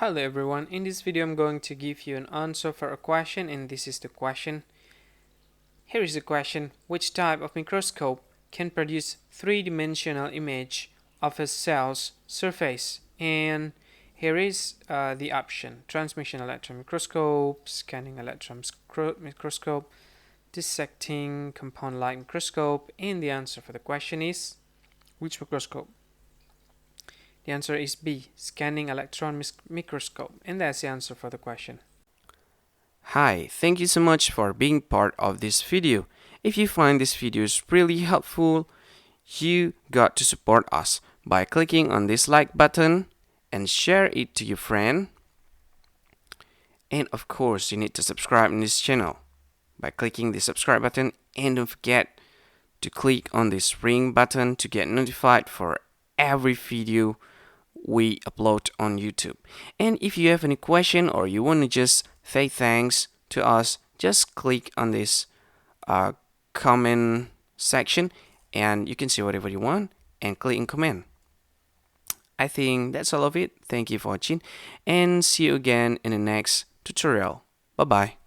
Hello everyone, in this video I'm going to give you an answer for a question, and this is the question. Here is the question: which type of microscope can produce three-dimensional image of a cell's surface? And here is the option: transmission electron microscope, scanning electron microscope, dissecting compound light microscope. And the answer for the question is which microscope? The answer is B, scanning electron microscope, and that's the answer for the question. Hi, thank you so much for being part of this video. If you find this video is really helpful, you got to support us by clicking on this like button and share it to your friend. And of course, you need to subscribe in this channel by clicking the subscribe button, and don't forget to click on this ring button to get notified for every video we upload on YouTube. And if you have any question or you want to just say thanks to us, just click on this comment section and you can say whatever you want and click in comment. I think that's all of it. Thank you for watching and see you again in the next tutorial. Bye bye.